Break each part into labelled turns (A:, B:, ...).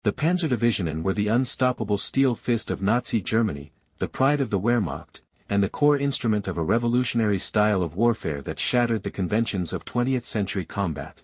A: The Panzerdivisionen were the unstoppable steel fist of Nazi Germany, the pride of the Wehrmacht, and the core instrument of a revolutionary style of warfare that shattered the conventions of 20th-century combat.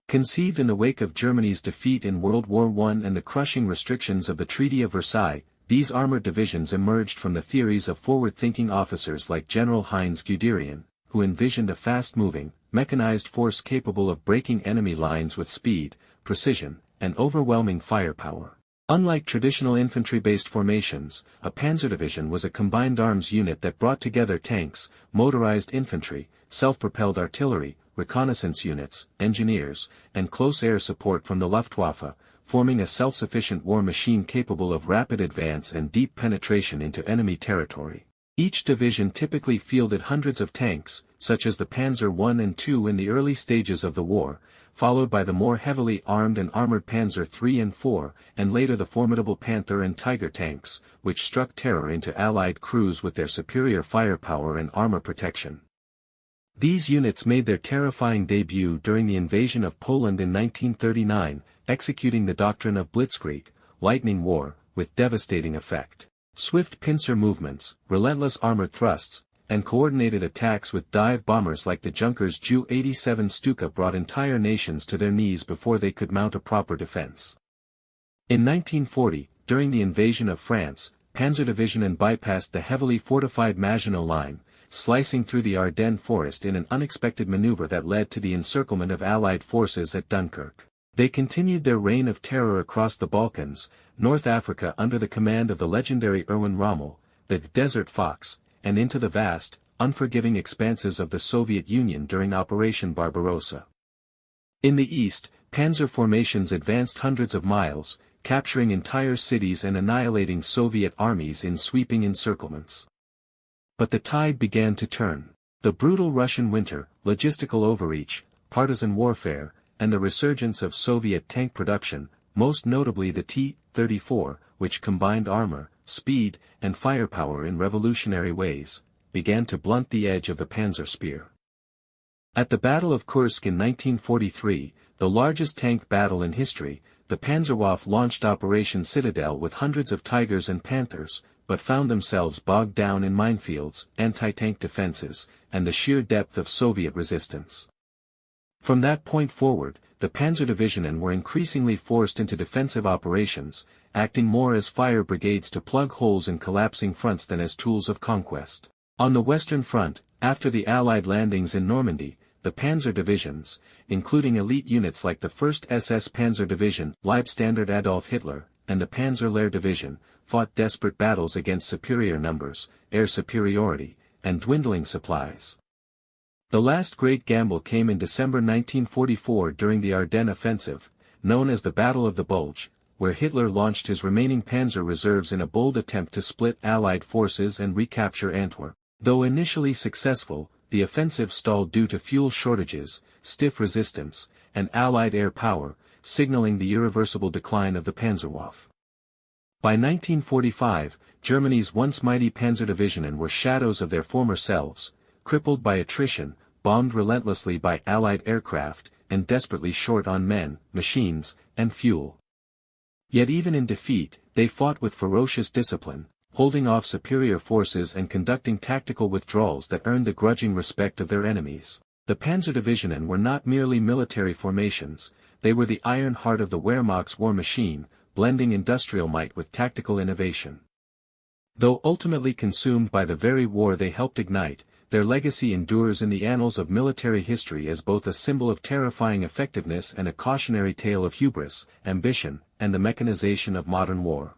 A: Conceived in the wake of Germany's defeat in World War I and the crushing restrictions of the Treaty of Versailles, these armored divisions emerged from the theories of forward-thinking officers like General Heinz Guderian, who envisioned a fast-moving, mechanized force capable of breaking enemy lines with speed, precision, and overwhelming firepower. Unlike traditional infantry-based formations, a Panzerdivision was a combined arms unit that brought together tanks, motorized infantry, self-propelled artillery, reconnaissance units, engineers, and close air support from the Luftwaffe, forming a self-sufficient war machine capable of rapid advance and deep penetration into enemy territory. Each division typically fielded hundreds of tanks, such as the Panzer I and II in the early stages of the war, followed by the more heavily armed and armored Panzer III and IV, and later the formidable Panther and Tiger tanks, which struck terror into Allied crews with their superior firepower and armor protection. These units made their terrifying debut during the invasion of Poland in 1939, executing the doctrine of Blitzkrieg, lightning war, with devastating effect. Swift pincer movements, relentless armored thrusts, and coordinated attacks with dive bombers like the Junkers Ju-87 Stuka brought entire nations to their knees before they could mount a proper defense. In 1940, during the invasion of France, Panzerdivisionen bypassed the heavily fortified Maginot Line, slicing through the Ardennes forest in an unexpected maneuver that led to the encirclement of Allied forces at Dunkirk. They continued their reign of terror across the Balkans, North Africa under the command of the legendary Erwin Rommel, the Desert Fox, and into the vast, unforgiving expanses of the Soviet Union during Operation Barbarossa. In the east, panzer formations advanced hundreds of miles, capturing entire cities and annihilating Soviet armies in sweeping encirclements. But the tide began to turn. The brutal Russian winter, logistical overreach, partisan warfare, and the resurgence of Soviet tank production, most notably the T-34, which combined armor, speed, and firepower in revolutionary ways, began to blunt the edge of the Panzer spear. At the Battle of Kursk in 1943, the largest tank battle in history, the Panzerwaffe launched Operation Citadel with hundreds of Tigers and Panthers, but found themselves bogged down in minefields, anti-tank defenses, and the sheer depth of Soviet resistance. From that point forward, the Panzerdivisionen were increasingly forced into defensive operations, acting more as fire brigades to plug holes in collapsing fronts than as tools of conquest. On the Western Front, after the Allied landings in Normandy, the Panzer divisions, including elite units like the 1st SS Panzer Division, Leibstandard Adolf Hitler, and the Panzer Lehr Division, fought desperate battles against superior numbers, air superiority, and dwindling supplies. The last great gamble came in December 1944 during the Ardennes offensive, known as the Battle of the Bulge, where Hitler launched his remaining panzer reserves in a bold attempt to split Allied forces and recapture Antwerp. Though initially successful, the offensive stalled due to fuel shortages, stiff resistance, and Allied air power, signaling the irreversible decline of the Panzerwaffe. By 1945, Germany's once mighty Panzerdivisionen were shadows of their former selves, crippled by attrition, bombed relentlessly by Allied aircraft, and desperately short on men, machines, and fuel. Yet even in defeat, they fought with ferocious discipline, holding off superior forces and conducting tactical withdrawals that earned the grudging respect of their enemies. The Panzerdivisionen were not merely military formations, they were the iron heart of the Wehrmacht's war machine, blending industrial might with tactical innovation. Though ultimately consumed by the very war they helped ignite, their legacy endures in the annals of military history as both a symbol of terrifying effectiveness and a cautionary tale of hubris, ambition, and the mechanization of modern war.